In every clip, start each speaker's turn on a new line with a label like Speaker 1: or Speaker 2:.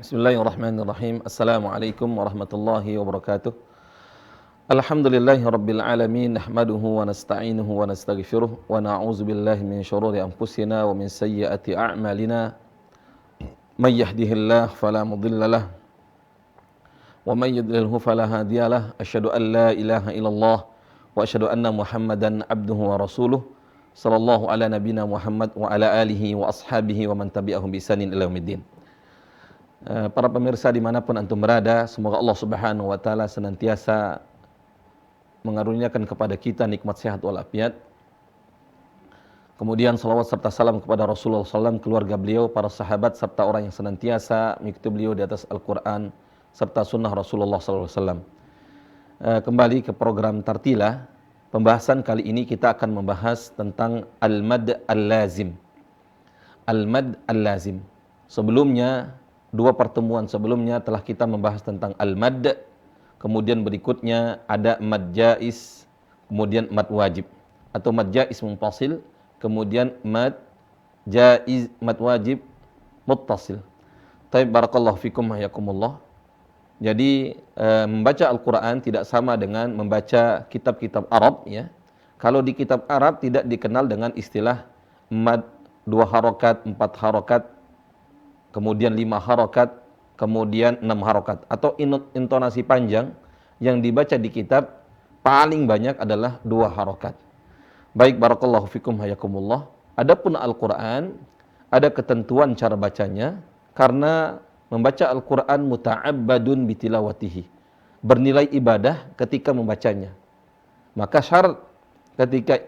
Speaker 1: Bismillahirrahmanirrahim. Assalamualaikum warahmatullahi wabarakatuh. Alhamdulillahi rabbil alamin. Nahmaduhu wa nasta'inuhu wa nastaghfiruh. Wa na'udzu billahi min syururi anfusina wa min sayyiati a'malina. May yahdihillahu fala mudilla lahu wa may yudlilhu fala hadiya lahu. Asyhadu an la ilaha illallah wa asyhadu anna Muhammadan abduhu wa rasuluh. Sallallahu ala nabiyina Muhammad wa ala alihi wa ashabihi wa man tabi'ahum bi ihsanin ila yaumiddin. Para pemirsa dimanapun antum berada, semoga Allah Subhanahu wa Ta'ala senantiasa mengaruniakan kepada kita nikmat sehat walafiat. Kemudian salawat serta salam kepada Rasulullah SAW, keluarga beliau, para sahabat serta orang yang senantiasa mengikuti beliau di atas Al-Quran serta sunnah Rasulullah SAW. Kembali ke program Tartila. Pembahasan kali ini kita akan membahas tentang al-mad al-lazim. Al-mad al-lazim. Sebelumnya, dua pertemuan sebelumnya telah kita membahas tentang al-mad, kemudian berikutnya ada mad jaiz, kemudian mad wajib, atau mad jaiz munfasil, kemudian mad jaiz, mad wajib muttasil. Taib barakallahu fikum hayakumullah. Jadi membaca Al-Quran tidak sama dengan membaca kitab-kitab Arab, ya. Kalau di kitab Arab tidak dikenal dengan istilah mad 2 harokat, 4 harokat, kemudian 5 harokat, kemudian 6 harokat. Atau intonasi panjang yang dibaca di kitab paling banyak adalah 2 harokat. Baik, barakallahu fikum hayakumullah. Adapun Al-Quran, ada ketentuan cara bacanya, karena membaca Al-Quran muta'abbadun bitilawatihi. Bernilai ibadah ketika membacanya. Maka syarat ketika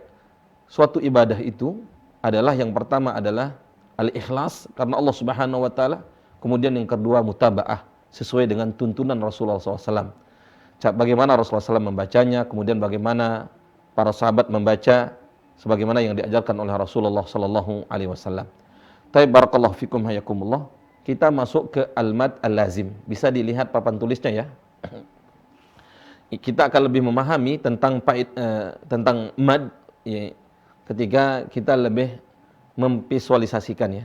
Speaker 1: suatu ibadah itu adalah, yang pertama adalah al-ikhlas karena Allah Subhanahu wa Ta'ala, kemudian yang kedua mutaba'ah sesuai dengan tuntunan Rasulullah SAW. Bagaimana Rasulullah SAW membacanya, kemudian bagaimana para sahabat membaca sebagaimana yang diajarkan oleh Rasulullah SAW. Taib barakallahu fikum hayakumullah. Kita masuk ke al-mad al-lazim. Bisa dilihat papan tulisnya, ya. Kita akan lebih memahami tentang tentang mad, ya, ketika kita lebih memvisualisasikan, ya.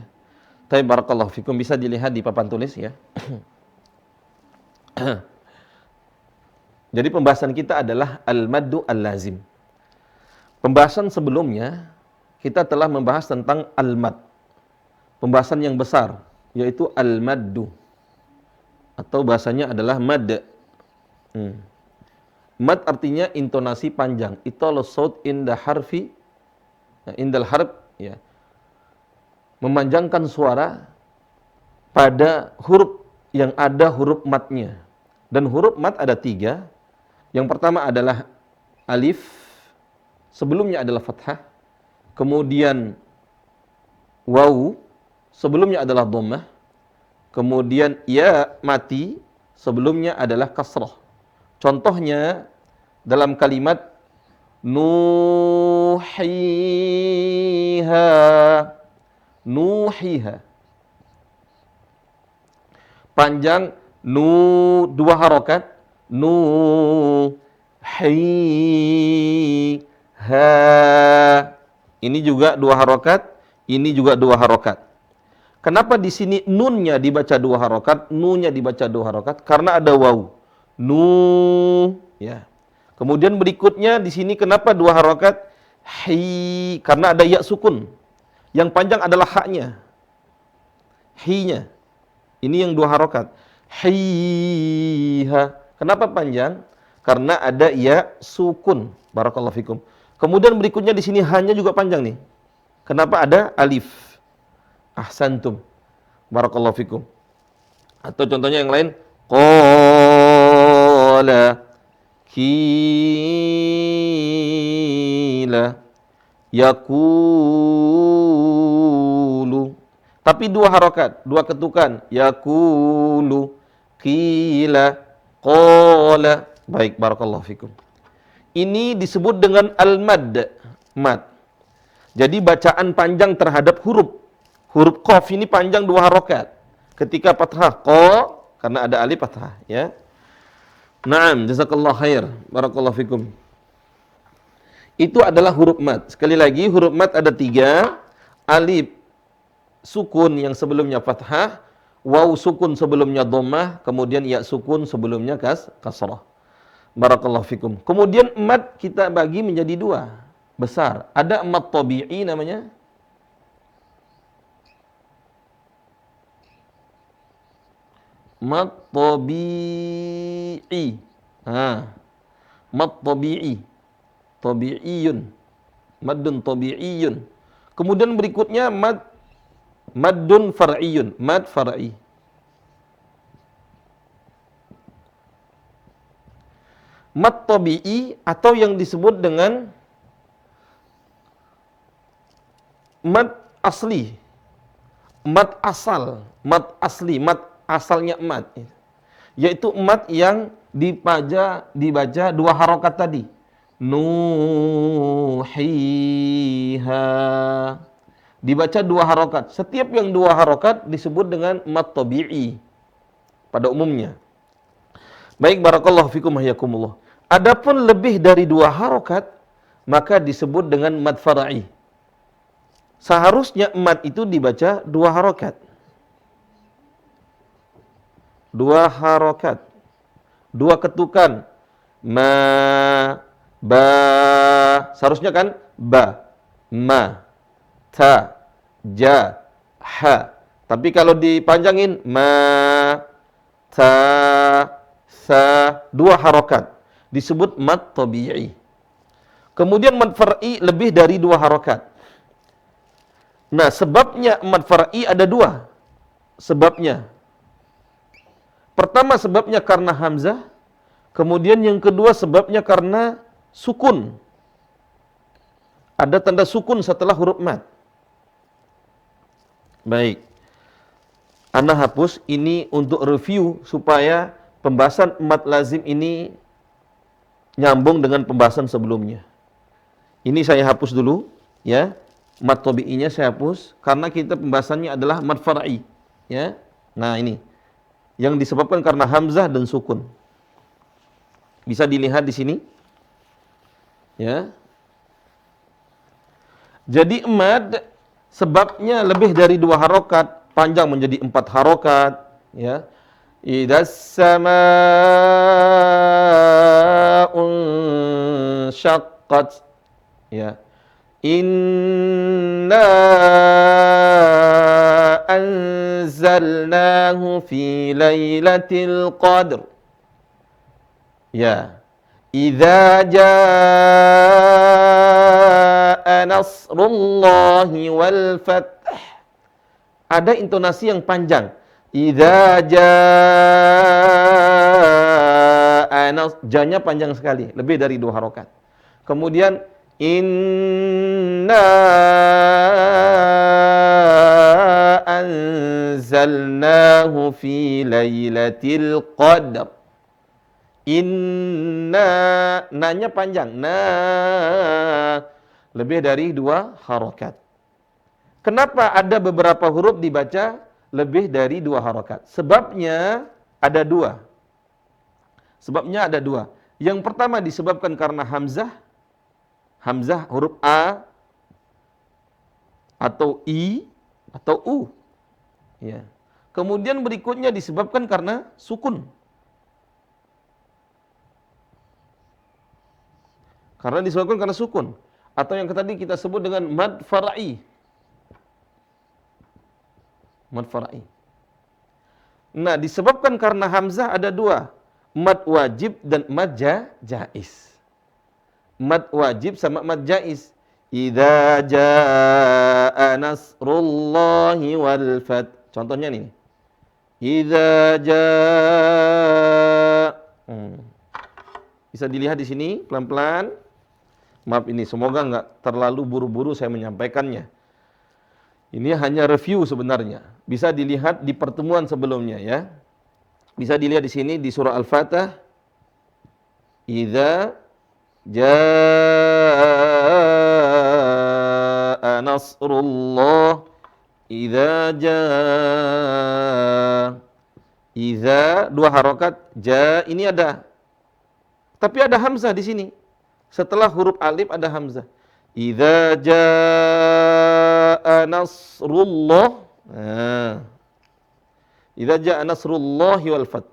Speaker 1: Tapi barakallahu fikum, bisa dilihat di papan tulis, ya. Jadi pembahasan kita adalah al-maddu al-lazim. Pembahasan sebelumnya kita telah membahas tentang al-mad. Pembahasan yang besar, yaitu al-maddu, atau bahasanya adalah mad. Mad artinya intonasi panjang. Italus saut inda harfi, indal harf, ya. Memanjangkan suara pada huruf yang ada huruf matnya. Dan huruf mat ada 3. Yang pertama adalah alif, sebelumnya adalah fathah. Kemudian waw, sebelumnya adalah dhammah. Kemudian ya mati, sebelumnya adalah kasrah. Contohnya dalam kalimat nuhiha, nuhiha. Panjang nu 2 harokat, nu hi ha. Ini juga 2 harokat, ini juga 2 harokat. Kenapa di sini nunnya dibaca 2 harokat, nunya dibaca 2 harokat? Karena ada waw. Nu, ya. Kemudian berikutnya di sini kenapa 2 harokat? Hi, karena ada ya sukun. Yang panjang adalah haknya, hi-nya. Ini yang 2 harokat. Hi-ha. Kenapa panjang? Karena ada ya sukun. Barakallahu fikum. Kemudian berikutnya di sini hanya juga panjang nih. Kenapa ada alif? Ahsantum. Barakallahu fikum. Atau contohnya yang lain, qala, kila, yakulu. Tapi 2 harokat, 2 ketukan. Yakulu, kila, qala. Baik, barakallahu fikum. Ini disebut dengan al-mad, mad. Jadi bacaan panjang terhadap huruf. Huruf qaf ini panjang 2 harokat. Ketika fathah qa, karena ada alif fathah, ya. Naam, jazakallahu khair. Barakallahu fikum. Itu adalah huruf mad. Sekali lagi, huruf mad ada 3. Alif sukun yang sebelumnya fathah, waw sukun sebelumnya dhammah, kemudian ya sukun sebelumnya kasrah. Barakallahu fikum. Kemudian mad kita bagi menjadi dua besar. Ada mad tabi'i namanya. Mad tabi'i. Mad tabi'i. Tabi'iyun. Maddun tabi'iyun. Kemudian berikutnya maddun far'iyun. Mad far'i. Mad tabi'i atau yang disebut dengan mad asli, mad asal, mad asli, mad asalnya mad, yaitu mad yang dibaca dua harokat tadi, nuhiha, dibaca dua harokat. Setiap yang dua harokat disebut dengan mad tabi'i pada umumnya. Baik, barakallahu fikum hayakumullah. Adapun lebih dari dua harokat, maka disebut dengan mad far'i. Seharusnya mad itu dibaca dua harokat. Dua harokat. Dua ketukan. Ma, ba. Seharusnya kan ba, ma, ta, ja, ha. Tapi kalau dipanjangin ma, ta, sa, dua harokat. Disebut mad tabi'i. Kemudian mad far'i lebih dari dua harokat. Nah, sebabnya mad far'i ada dua. Sebabnya. Pertama sebabnya karena hamzah. Kemudian yang kedua sebabnya karena sukun. Ada tanda sukun setelah huruf mad. Baik. Ana hapus ini untuk review supaya pembahasan mad lazim ini nyambung dengan pembahasan sebelumnya. Ini saya hapus dulu, ya. Mad tabi'inya saya hapus karena kita pembahasannya adalah mad far'i, ya. Nah, ini yang disebabkan karena hamzah dan sukun. Bisa dilihat di sini. Ya. Jadi mad sebabnya lebih dari dua harokat, panjang menjadi 4 harokat, ya. Idas samaa'un syaqqat, ya. Inna anzalnahu fi lailatul qadr. Ya. Idza jaa nasrullahi wal fath. Ada intonasi yang panjang. Idza jaa janya panjang sekali, lebih dari 2 harokat. Kemudian inna anzalnahu fi lailatul qadr. Inna, nanya panjang. Lebih dari 2 harokat. Kenapa ada beberapa huruf dibaca lebih dari 2 harokat? Sebabnya ada 2. Sebabnya ada 2. Yang pertama disebabkan karena hamzah. Hamzah huruf A atau I atau U. Ya. Kemudian berikutnya disebabkan karena sukun. Karena disebabkan karena sukun. Atau yang tadi kita sebut dengan mad far'i. Mad far'i. Nah, disebabkan karena hamzah ada 2. Mad wajib dan mad jaiz. Mad wajib sama mad jaiz. Idza jaa nasrullahi wal fath. Contohnya nih. Idza jaa. Bisa dilihat di sini pelan-pelan. Maaf ini, semoga nggak terlalu buru-buru saya menyampaikannya. Ini hanya review sebenarnya. Bisa dilihat di pertemuan sebelumnya, ya. Bisa dilihat di sini di surah Al-Fatah. Idza jaa nasrullah. Idza jaa. Idza 2 harokat. Ja ini ada. Tapi ada hamzah di sini. Setelah huruf alif ada hamzah. Idza jaa nasrullah. Idza jaa nasrullahi wal fath.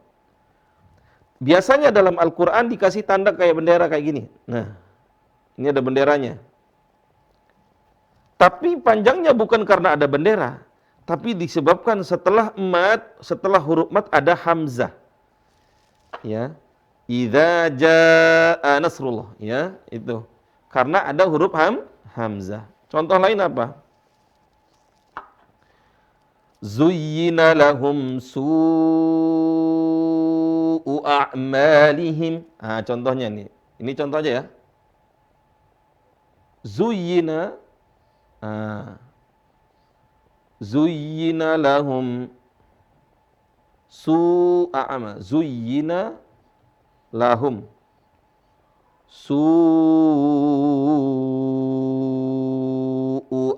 Speaker 1: Biasanya dalam Al-Qur'an dikasih tanda kayak bendera kayak gini. Nah, ini ada benderanya. Tapi panjangnya bukan karena ada bendera, tapi disebabkan setelah huruf mat ada hamzah. Ya. Idza jaa nasrullah, ya, itu. Karena ada huruf hamzah. Contoh lain apa? Zuyyina lahum su'u a'malihim. Ah, contohnya nih. Ini contoh aja ya. Zuyyina zuyyina lahum su'a'ama. Zuyyina lahum su'u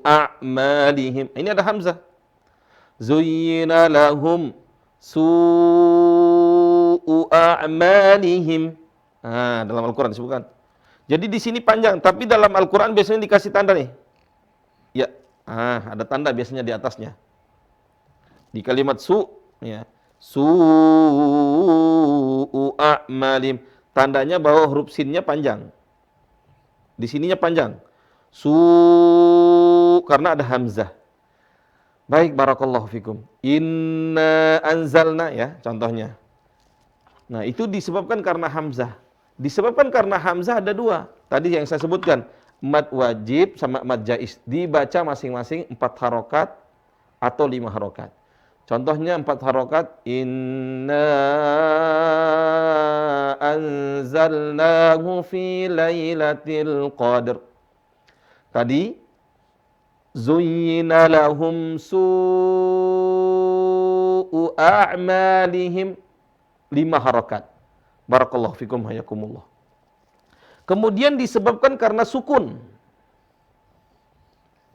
Speaker 1: a'malihim. Ini ada hamzah. Zuyyina lahum su'u a'malihim. Dalam Al-Quran disebutkan. Jadi di sini panjang, tapi dalam Al-Quran biasanya dikasih tanda nih. Ya, ada tanda biasanya di atasnya. Di kalimat ya. Su'u a'malim. Tandanya bahwa huruf sinnya panjang. Di sininya panjang. Karena ada hamzah. Baik, barakallahu fikum. Inna anzalna, ya, contohnya. Nah, itu disebabkan karena hamzah. Disebabkan karena hamzah ada dua. Tadi yang saya sebutkan, mad wajib sama mad jaiz. Dibaca masing-masing 4 harokat atau 5 harokat. Contohnya 4 harokat. Inna anzalnahu fi lailatul qadr. Tadi zuyyina lahum su'u a'malihim, 5 harakat. Barakallahu fikum hayakumullah. Kemudian disebabkan karena sukun.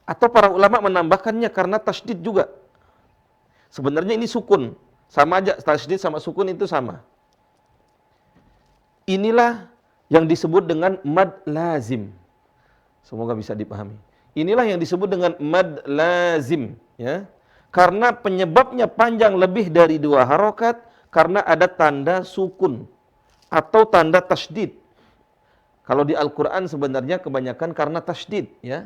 Speaker 1: Atau para ulama menambahkannya karena tasydid juga. Sebenarnya ini sukun. Sama aja, tasydid sama sukun itu sama. Inilah yang disebut dengan mad lazim. Semoga bisa dipahami. Inilah yang disebut dengan mad lazim, ya. Karena penyebabnya panjang lebih dari 2 harokat, karena ada tanda sukun atau tanda tasydid. Kalau di Al-Qur'an sebenarnya kebanyakan karena tasydid, ya.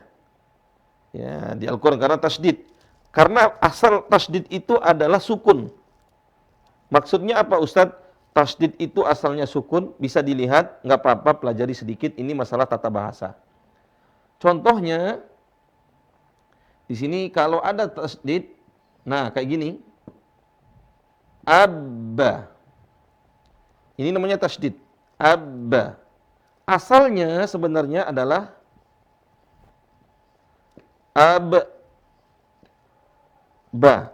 Speaker 1: Ya, di Al-Qur'an karena tasydid. Karena asal tasydid itu adalah sukun. Maksudnya apa, Ustadz? Tasydid itu asalnya sukun, bisa dilihat, nggak apa-apa pelajari sedikit, ini masalah tata bahasa. Contohnya di sini kalau ada tasydid, nah kayak gini. Abba. Ini namanya tasydid. Abba. Asalnya sebenarnya adalah abba.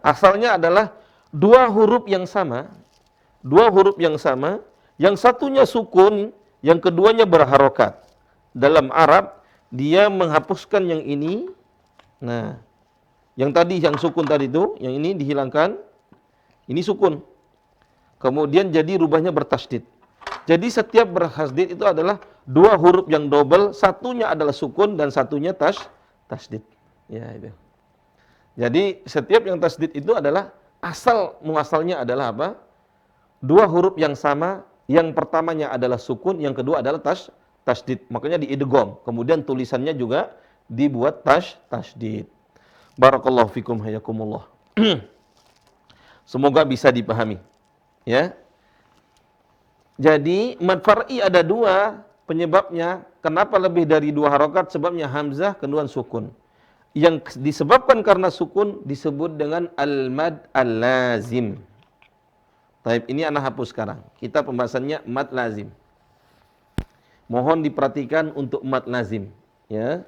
Speaker 1: Asalnya adalah 2 huruf yang sama. 2 huruf yang sama, yang satunya sukun, yang keduanya berharokat. Dalam Arab dia menghapuskan yang ini. Nah, yang tadi yang sukun tadi itu, yang ini dihilangkan. Ini sukun. Kemudian jadi rubahnya bertasydid. Jadi setiap bertasydid itu adalah 2 huruf yang double, satunya adalah sukun dan satunya tasydid. Ya, itu. Jadi setiap yang tasydid itu adalah muasalnya adalah apa? 2 huruf yang sama, yang pertamanya adalah sukun, yang kedua adalah tasydid. Makanya diidgham. Kemudian tulisannya juga dibuat tasydid. Barakallahu fikum hayakumullah. Semoga bisa dipahami. Ya. Jadi mad far'i ada 2 penyebabnya. Kenapa lebih dari 2 harokat? Sebabnya hamzah, kedua sukun. Yang disebabkan karena sukun disebut dengan al-mad al-lazim. Taib, ini anak hapus sekarang. Kita pembahasannya mad lazim. Mohon diperhatikan untuk mad lazim, ya.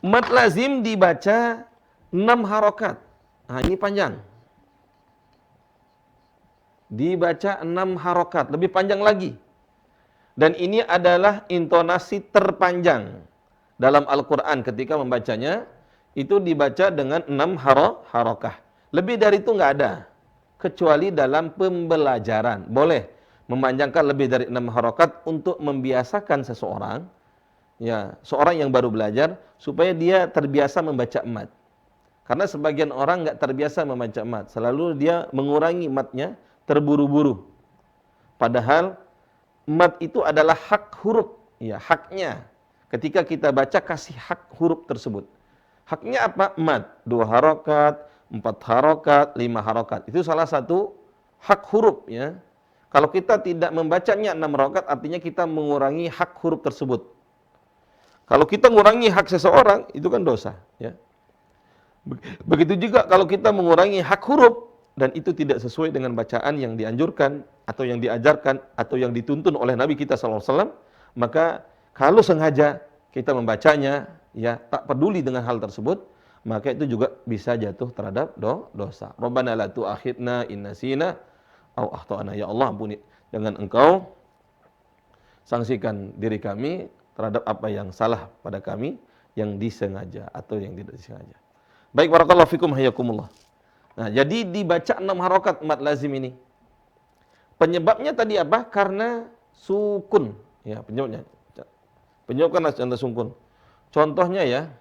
Speaker 1: Mad lazim dibaca 6 harokat. Nah, ini panjang. Dibaca 6 harokat, lebih panjang lagi. Dan ini adalah intonasi terpanjang dalam Al-Quran ketika membacanya. Itu dibaca dengan 6 harokah. Lebih dari itu nggak ada. Kecuali dalam pembelajaran. Boleh memanjangkan lebih dari 6 harokat untuk membiasakan seseorang. Ya, seorang yang baru belajar supaya dia terbiasa membaca mad. Karena sebagian orang nggak terbiasa membaca mat, selalu dia mengurangi matnya terburu-buru. Padahal mat itu adalah hak huruf, ya haknya. Ketika kita baca kasih hak huruf tersebut. Haknya apa? Mat. 2 harokat, 4 harokat, 5 harokat. Itu salah satu hak huruf ya. Kalau kita tidak membacanya 6 harokat, artinya kita mengurangi hak huruf tersebut. Kalau kita mengurangi hak seseorang, itu kan dosa ya. Begitu juga kalau kita mengurangi hak huruf dan itu tidak sesuai dengan bacaan yang dianjurkan atau yang diajarkan atau yang dituntun oleh Nabi kita SAW, maka kalau sengaja kita membacanya ya tak peduli dengan hal tersebut, maka itu juga bisa jatuh terhadap dosa. Rabbana la tu'akhidna in nasina aw akhtana, ya Allah ampuni dengan Engkau sanksikan diri kami terhadap apa yang salah pada kami yang disengaja atau yang tidak disengaja. Baik, barakallahu fikum hayakumullah. Nah, jadi dibaca 6 harokat mat lazim ini. Penyebabnya tadi apa? Karena sukun. Ya, penyebabnya. Penyebab karena sukun. Contohnya ya.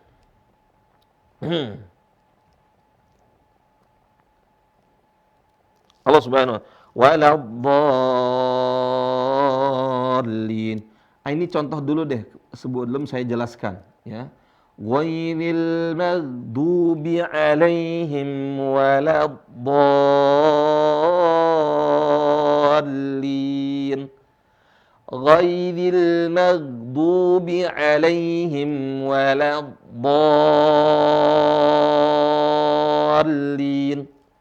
Speaker 1: Allah Subhanahu wa waladdallin. Ini contoh dulu deh sebelum saya jelaskan ya. Ghairil maghdubi alaihim waladdallin. Ghairil maghdubi alaihim waladdallin.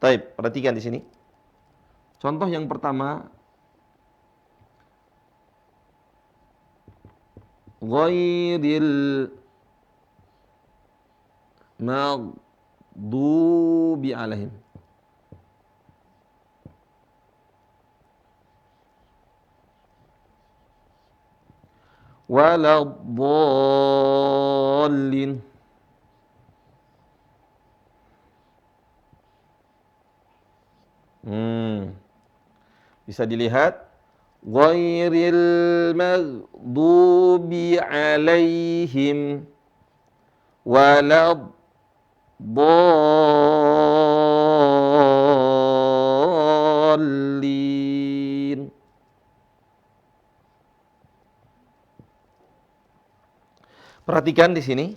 Speaker 1: Baik, perhatikan di sini. Contoh yang pertama, ghairil maghdubi alaihim. Waladdallin. Bisa dilihat ghairil maghdubi alaihim waladdallin. Perhatikan di sini.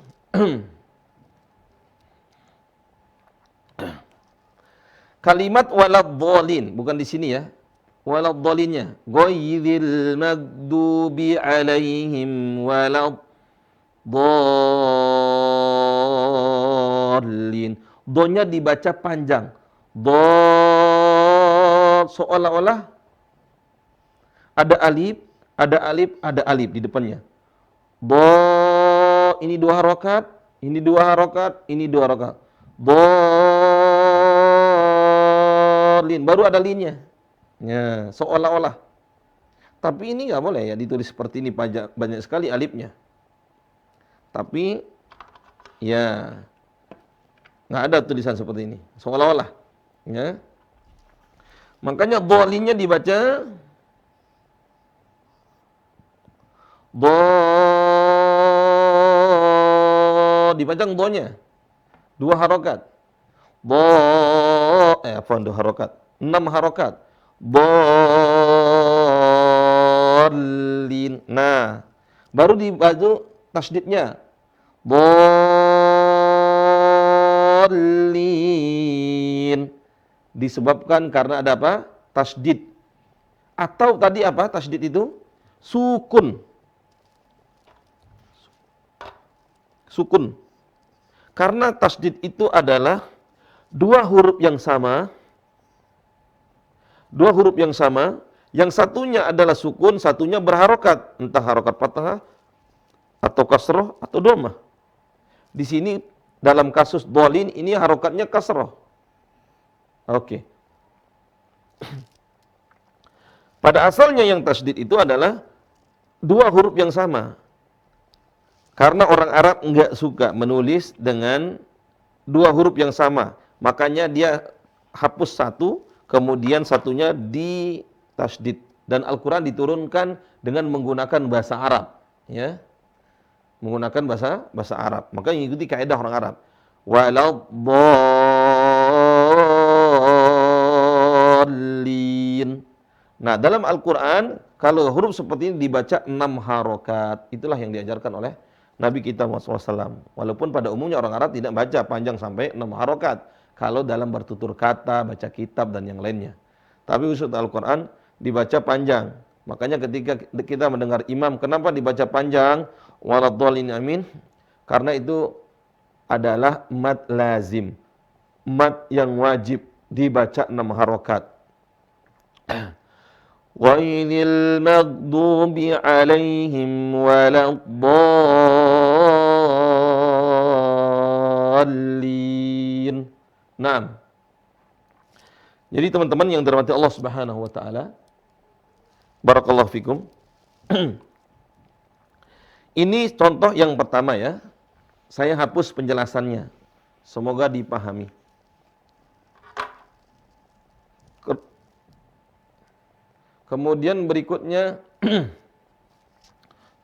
Speaker 1: Kalimat waladdallin, bukan di sini ya. Waladdalinnya. Ghairil maghdubi alaihim waladdallin. Donya dibaca panjang. Seolah-olah ada alif, ada alif di depannya. Ini 2 harokat, ini 2 harokat, ini 2 harokat. Lin, baru ada linnya. Ya, seolah-olah. Tapi ini nggak boleh ya ditulis seperti ini, banyak sekali alifnya. Tapi ya nggak ada tulisan seperti ini, seolah-olah. Ya. Makanya dhalinnya dibaca dipajang donya 2 harokat. 2 harokat. 6 harokat. Dallin. Nah, baru di baju tasdidnya. Dallin. Disebabkan karena ada apa? Tasdid. Atau tadi apa? Tasdid itu sukun. Sukun. Karena tasdid itu adalah 2 huruf yang sama. 2 huruf yang sama, yang satunya adalah sukun, satunya berharokat, entah harokat fathah atau kasroh atau dhammah. Di sini dalam kasus dhalin ini harokatnya kasroh. Oke. Pada asalnya yang tasdid itu adalah 2 huruf yang sama. Karena orang Arab enggak suka menulis dengan 2 huruf yang sama. Makanya dia hapus satu, kemudian satunya di tasdid. Dan Al-Quran diturunkan dengan menggunakan bahasa Arab. Ya, menggunakan bahasa Arab. Maka mengikuti kaidah orang Arab. Waladdallin. Nah, dalam Al-Quran, kalau huruf seperti ini dibaca 6 harokat. Itulah yang diajarkan oleh Nabi kita Muhammad SAW. Walaupun pada umumnya orang Arab tidak baca panjang sampai 6 harokat. Kalau dalam bertutur kata, baca kitab, dan yang lainnya. Tapi khusus Al-Quran dibaca panjang. Makanya ketika kita mendengar imam, kenapa dibaca panjang? Waladhdallin amin. Karena itu adalah mad lazim. Mad yang wajib dibaca 6 harokat. Ghairil maghdubi alaihim waladdallin. Nah, jadi teman-teman yang dirahmati Allah Subhanahu wa taala, barakallahu fikum. Ini contoh yang pertama ya. Saya hapus penjelasannya. Semoga dipahami. Kemudian berikutnya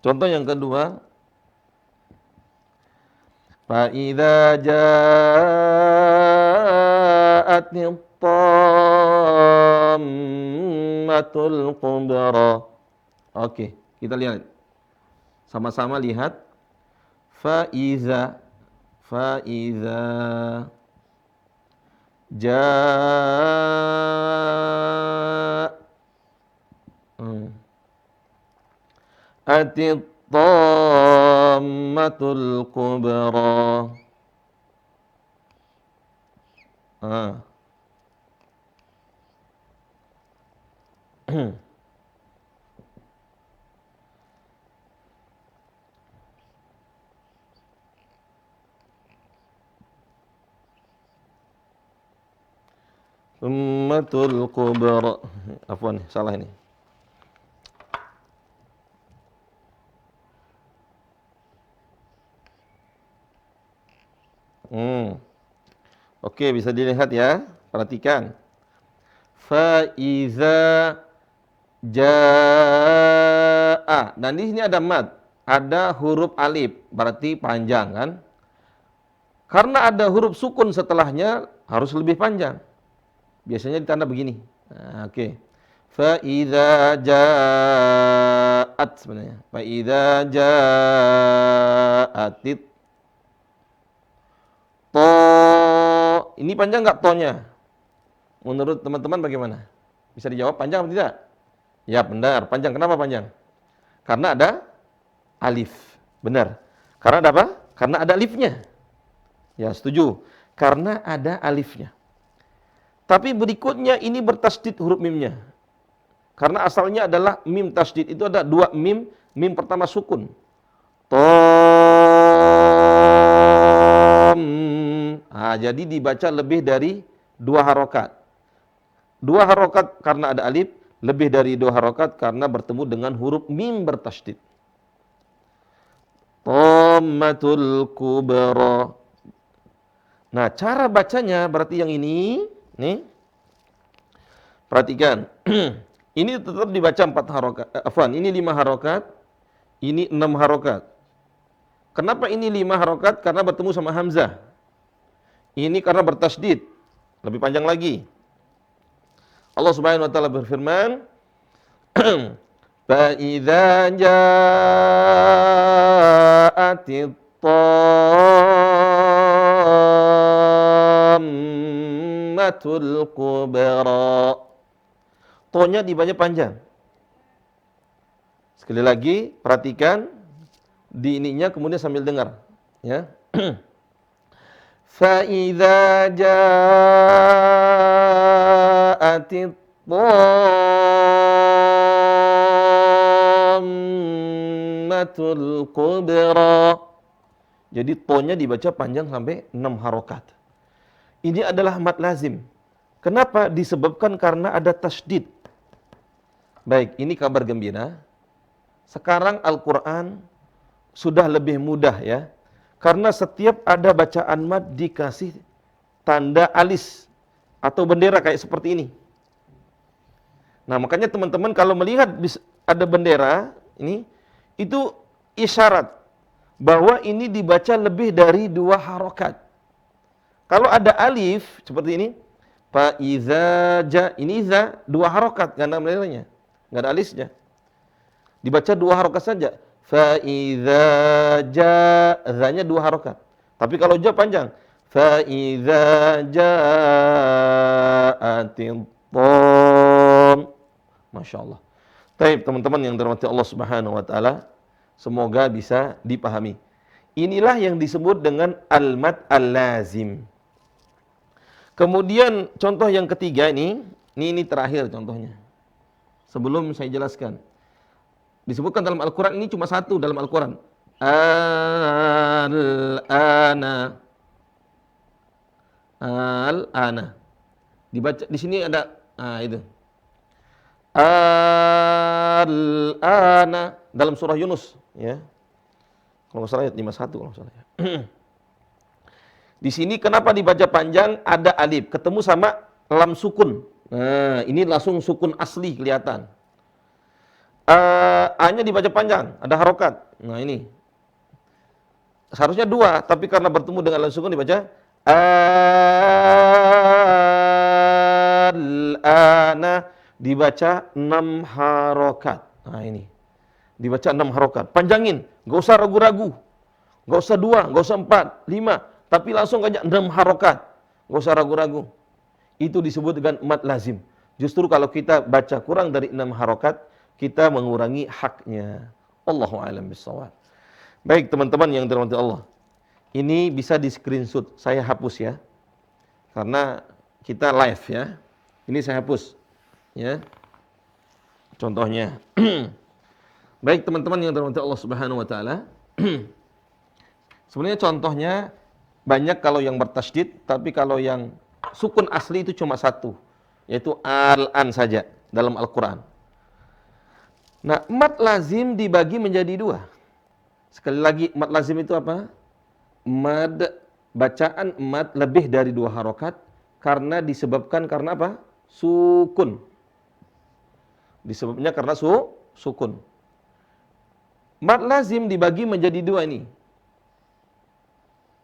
Speaker 1: contoh yang kedua, fa idza ja'atit tammatul kubra. Oke, kita lihat. Sama-sama lihat. Fa iza atit tammatul kubra. Ummatul kubra. Afwan, salah ini. Oke, bisa dilihat ya. Perhatikan. Fa iza jaa. Dan di sini ada mad, ada huruf alif, berarti panjang kan? Karena ada huruf sukun setelahnya harus lebih panjang. Biasanya ditanda begini. Nah, oke. Fa idza ja'at sebenarnya. Fa idza ja'atit to. Ini panjang enggak tonya? Menurut teman-teman bagaimana? Bisa dijawab panjang atau tidak? Ya, benar, panjang. Kenapa panjang? Karena ada alif. Benar. Karena ada apa? Karena ada alifnya. Ya, setuju. Karena ada alifnya. Tapi berikutnya ini bertasdid huruf mimnya. Karena asalnya adalah mim tasdid. Itu ada dua mim. Mim pertama sukun. Tom. Nah, jadi dibaca lebih dari 2 harokat. 2 harokat karena ada alif. Lebih dari 2 harokat karena bertemu dengan huruf mim bertasdid. Tammatul kubra. Nah, cara bacanya berarti yang ini. Nih, perhatikan. Ini tetap dibaca 4 harokat. Afwan, ini 5 harokat. Ini 6 harokat. Kenapa ini 5 harokat? Karena bertemu sama hamzah. Ini karena bertasdid. Lebih panjang lagi. Allah Subhanahu wa taala berfirman, fa idza ja'atit tammatul kubra. Tonya dibaca panjang. Sekali lagi, perhatikan di ininya kemudian sambil dengar, ya. Fa idza ja'atit tammatul kubra. Jadi tonya dibaca panjang sampai 6 harokat. Ini adalah mad lazim. Kenapa? Disebabkan karena ada tasdid. Baik, ini kabar gembira. Sekarang Al-Quran sudah lebih mudah ya. Karena setiap ada bacaan mad dikasih tanda alis atau bendera kayak seperti ini. Nah, makanya teman-teman kalau melihat ada bendera ini, itu isyarat bahwa ini dibaca lebih dari 2 harokat. Kalau ada alif seperti ini, Fa iza ja, ini za dua harokat, enggak ada melelehnya, enggak ada alisnya. Dibaca dua harokat saja. Fa iza ja, za-nya dua harokat. Tapi kalau ja panjang. Fa iza ja'atit dham. Masya Allah. Baik, teman-teman yang dirahmati Allah Subhanahu wa taala, semoga bisa dipahami. Inilah yang disebut dengan al-mad al-lazim. Kemudian contoh yang ketiga ini terakhir contohnya. Sebelum saya jelaskan. Disebutkan dalam Al-Qur'an, ini cuma satu dalam Al-Qur'an. Al-ana. Al-ana. Dibaca di sini ada itu. Al-ana dalam surah Yunus, ya. Kalau nggak salah ayat 51 kalau nggak salah ya. Di sini kenapa dibaca panjang? Ada alif ketemu sama lam sukun. Nah, ini langsung sukun asli kelihatan. A-nya dibaca panjang, ada harokat. Nah, ini. Seharusnya dua, tapi karena bertemu dengan lam sukun dibaca al-ana, dibaca 6 harokat. Nah, ini. Dibaca 6 harokat. Panjangin, nggak usah ragu-ragu. Nggak usah 2, nggak usah 4, 5. Tapi langsung aja 6 harokat. Nggak usah ragu-ragu. Itu disebut dengan mad lazim. Justru kalau kita baca kurang dari 6 harokat, kita mengurangi haknya. Allahu a'lam bishawab. Baik teman-teman yang dirahmati Allah. Ini bisa di screenshot. Saya hapus ya. Karena kita live ya. Ini saya hapus. Ya. Contohnya. Baik teman-teman yang dirahmati Allah Subhanahu wa taala. Sebenarnya contohnya banyak kalau yang bertasydid, tapi kalau yang sukun asli itu cuma satu, yaitu al-an saja dalam Al-Qur'an. Nah, mad lazim dibagi menjadi dua. Sekali lagi, mad lazim itu apa? Mad, bacaan mad lebih dari 2 harokat karena disebabkan karena apa? Sukun. Disebabnya karena sukun. Mad lazim dibagi menjadi dua ini.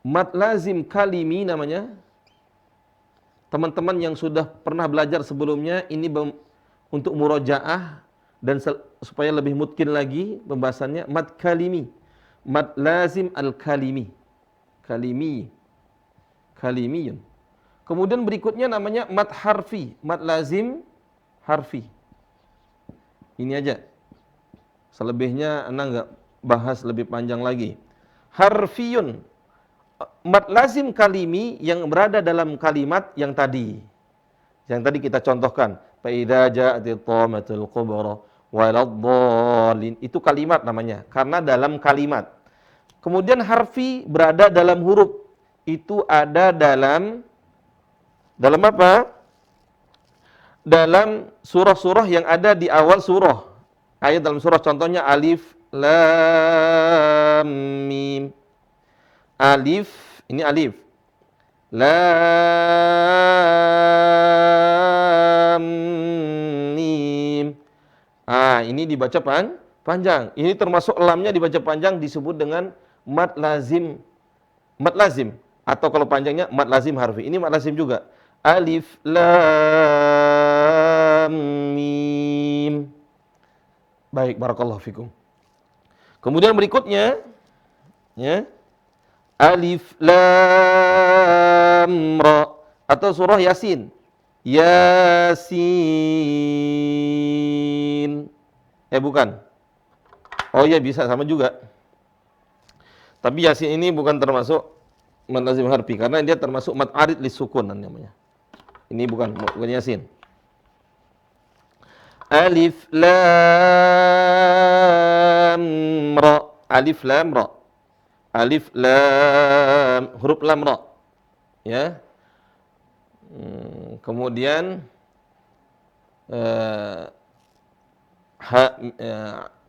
Speaker 1: Mad lazim kalimi namanya. Teman-teman yang sudah pernah belajar sebelumnya, ini untuk murojaah dan supaya lebih mungkin lagi pembahasannya, mad kalimi. Mad lazim al-kalimi. Kalimiyun. Kemudian berikutnya namanya mad harfi. Mad lazim harfi. Ini aja. Selebihnya Anda enggak bahas lebih panjang lagi. Harfiyun. Mad lazim kalimi yang berada dalam kalimat yang tadi. Yang tadi kita contohkan. Fa idza ja'atit thammatul kubra waladhdallin. Itu kalimat namanya karena dalam kalimat. Kemudian harfi berada dalam huruf. Itu ada dalam apa? Dalam surah-surah yang ada di awal surah. Ayat dalam surah contohnya alif lam mim. Alif, ini alif. Lam mim. Ini dibaca panjang. Ini termasuk lamnya dibaca panjang, disebut dengan mad lazim. Mad lazim atau kalau panjangnya mad lazim harfi. Ini mad lazim juga. Alif lam mim. Baik, barakallahu fikum. Kemudian berikutnya ya. Alif lam ra atau surah Yasin. Yasin. Bukan. Oh iya bisa sama juga. Tapi Yasin ini bukan termasuk mad lazim harfi karena dia termasuk mad arid lisukun namanya. Ini bukan Yasin. Alif lam ra. Alif lam ra. Alif lam, huruf lam ra. Ya. Kemudian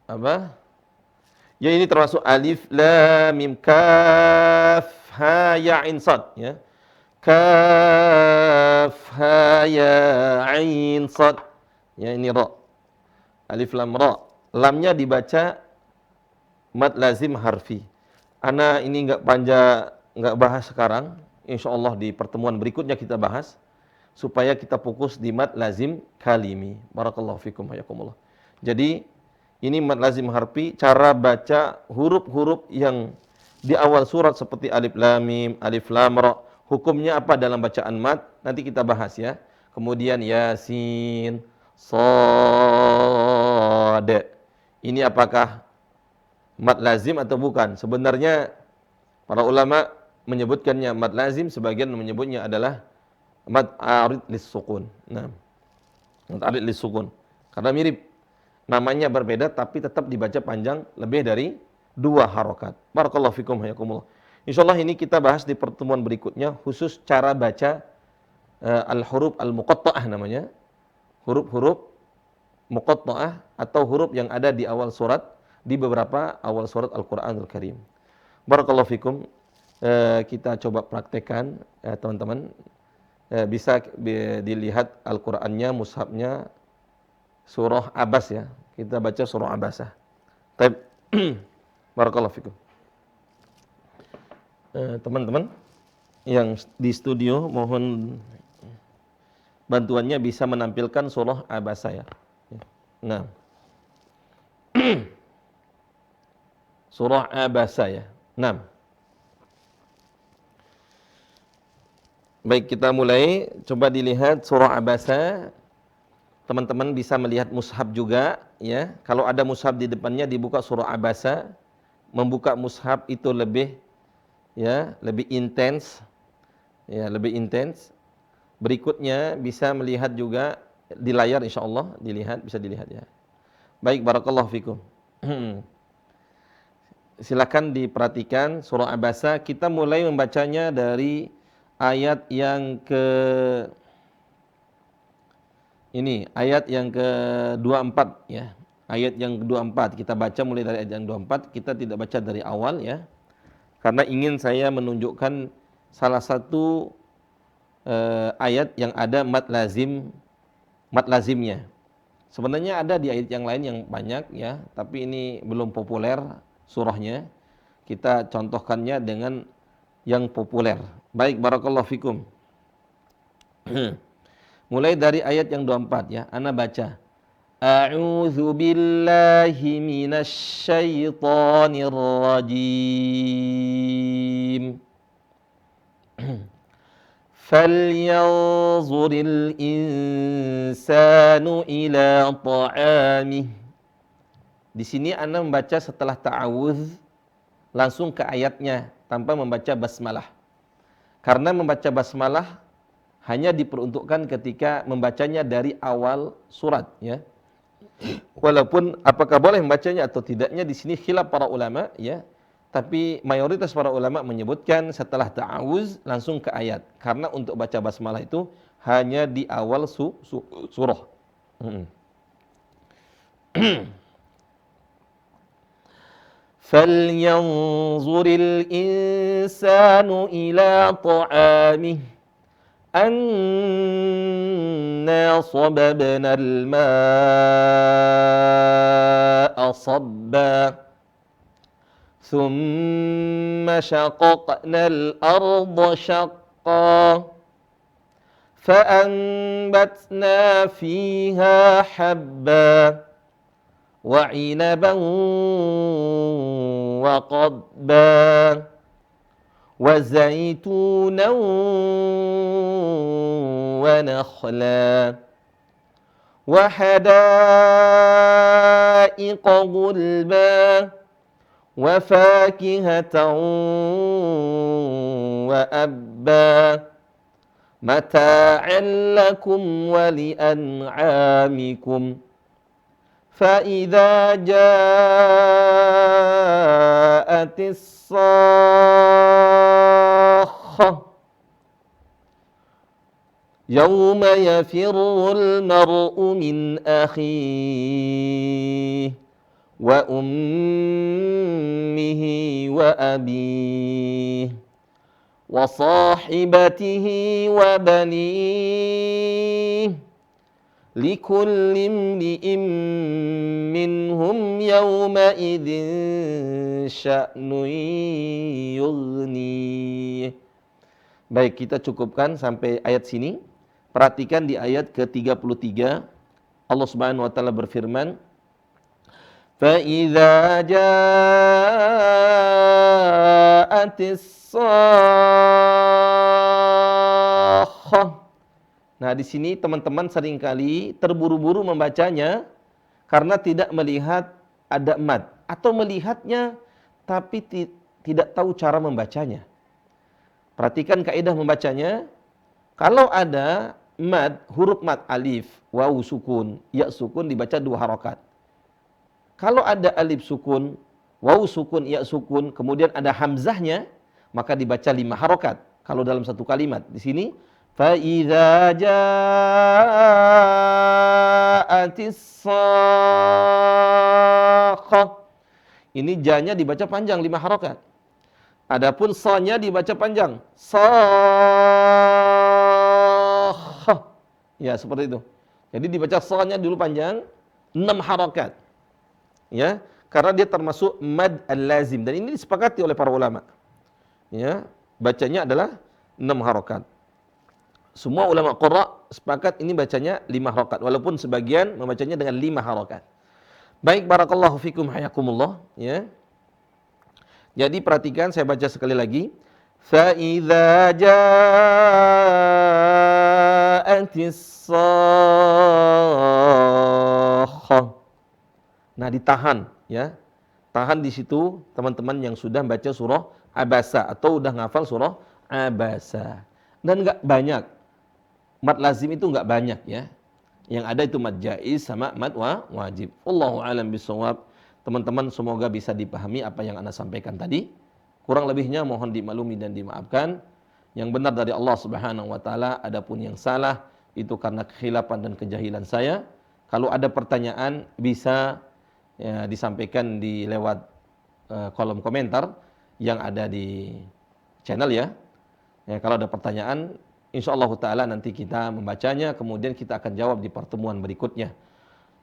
Speaker 1: apa? Ya ini termasuk alif lam mim kaf ha ya ain sad ya. Kaf ha ya ain sad. Ya ini ra. Alif lam ra. Lamnya dibaca mad lazim harfi. Ana ini enggak bahas sekarang. Insyaallah di pertemuan berikutnya kita bahas. supaya kita fokus di mad lazim kalimi. Barakallahu fikum hayakumullah. Jadi ini mad lazim harfi, cara baca huruf-huruf yang di awal surat seperti alif lam mim, alif lam ra. Hukumnya apa dalam bacaan mad? Nanti kita bahas ya. Kemudian yasin, shad. Ini apakah mad lazim atau bukan? Sebenarnya para ulama menyebutkannya mad lazim, sebagian menyebutnya adalah mad arid lis-sukun. Nah, mad arid lis-sukun. Karena mirip, namanya berbeda tapi tetap dibaca panjang lebih dari 2 harokat. Barakallahu fikum hayakumullah. Insyaallah ini kita bahas di pertemuan berikutnya, khusus cara baca al-huruf al-muqatta'ah namanya. Huruf-huruf muqatta'ah atau huruf yang ada di awal surat, di beberapa awal surat Al-Qur'anul Karim. Barakallahu fikum. Kita coba praktekkan teman-teman. Bisa dilihat Al-Qur'annya, mushafnya surah Abas ya. Kita baca surah Abasah. Baik. Barakallahu fikum. Teman-teman yang di studio mohon bantuannya bisa menampilkan surah Abasah ya. Nah. Surah Abasah ya. Nah. Baik, kita mulai. Coba dilihat surah Abasah. Teman-teman bisa melihat mushaf juga ya. Kalau ada mushaf di depannya dibuka surah Abasah. Membuka mushaf itu lebih intens. Ya, lebih intens. Berikutnya bisa melihat juga di layar insyaallah, bisa dilihat ya. Baik, barakallahu fikum. Silakan diperhatikan surah Abasah. Kita mulai membacanya dari ayat yang ke-24 ya. Ayat yang ke-24 kita baca mulai dari ayat yang 24, kita tidak baca dari awal ya. Karena ingin saya menunjukkan salah satu ayat yang ada mad lazimnya. Sebenarnya ada di ayat yang lain yang banyak ya, tapi ini belum populer surahnya. Kita contohkannya dengan yang populer. Baik, barakallahu fikum. Mulai dari ayat yang 24 ya, ana baca. A'udzu billahi minasy syaithanir rajim. Falyanzuril insanu ila ta'amih. Di sini ana membaca setelah ta'awudz langsung ke ayatnya tanpa membaca basmalah. Karena membaca basmalah hanya diperuntukkan ketika membacanya dari awal surat ya. Walaupun apakah boleh membacanya atau tidaknya di sini khilaf para ulama ya. Tapi mayoritas para ulama menyebutkan setelah ta'awuz langsung ke ayat. Karena untuk baca basmalah itu hanya di awal surah. Falyanzuril insanu ila ta'amih. Anna sababna al-ma'a sabba. Thumma syaqaqna al-arda syaqqa. Fa'anbatna fiha habba. وعنبا وقضبا وزيتونا ونخلا وحدائق غلبا وفاكهة وأبا متاعا لكم ولأنعامكم فإذا جاءت الصاخة يوم يفر المرء من أخيه وأمه وأبيه وصاحبته وبنيه لكل امرئ منهم يومئذ شأن يغنيه. Baik, kita cukupkan sampai ayat sini. Perhatikan di ayat ke-33 Allah Subhanahu wa taala berfirman, فَإِذَا جَاءَتِ الصَّاخَّةُ. Nah, di sini teman-teman seringkali terburu-buru membacanya karena tidak melihat ada mad atau melihatnya tapi tidak tahu cara membacanya. Perhatikan kaidah membacanya. Kalau ada mad, huruf mad alif, wawu sukun, ya sukun dibaca 2 harokat. Kalau ada alif sukun, wawu sukun, ya sukun, kemudian ada hamzahnya, maka dibaca 5 harokat. Kalau dalam satu kalimat. Di sini فَإِذَا جَاءَتِ الصَّاخَّةُ. Ini janya dibaca panjang 5 harokat. Adapun sa-nya dibaca panjang. Sa-kha. Ya, seperti itu. Jadi dibaca sa-nya dulu panjang 6 harokat. Ya, karena dia termasuk mad al-lazim dan ini disepakati oleh para ulama. Ya, bacanya adalah 6 harokat. Semua ulama qurra sepakat ini bacanya 5 harokat walaupun sebagian membacanya dengan 5 harokat. Baik, barakallahu fikum hayakumullah, ya. Jadi perhatikan, saya baca sekali lagi. فَإِذَا جَاءَتِ الصَّاخَّةُ. Nah, ditahan, ya. Tahan di situ teman-teman yang sudah baca surah Abasa atau udah ngafal surah Abasa. Dan enggak banyak. Mad lazim itu enggak banyak, ya. Yang ada itu mad jaiz sama mad wajib. Wallahu a'lam bishawab. Teman-teman semoga bisa dipahami apa yang Anda sampaikan tadi. Kurang lebihnya mohon dimaklumi dan dimaafkan. Yang benar dari Allah Subhanahu wa taala, adapun yang salah itu karena kekhilafan dan kejahilan saya. Kalau ada pertanyaan bisa ya, disampaikan di lewat kolom komentar yang ada di channel ya. Ya, kalau ada pertanyaan insyaallah taala nanti kita membacanya kemudian kita akan jawab di pertemuan berikutnya.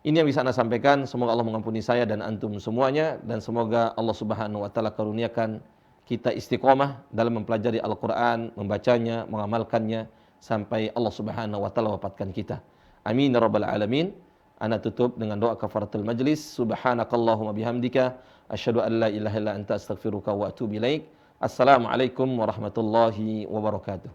Speaker 1: Ini yang bisa Anda sampaikan, semoga Allah mengampuni saya dan antum semuanya dan semoga Allah Subhanahu wa taala karuniakan kita istiqomah dalam mempelajari Al-Qur'an, membacanya, mengamalkannya sampai Allah Subhanahu wa taala wafatkan kita. Amin ya rabbal alamin. Ana tutup dengan doa kafaratul majlis. Subhanakallahumma bihamdika asyhadu an la ilaha illa anta astaghfiruka wa atubu ilaik. Assalamualaikum warahmatullahi wabarakatuh.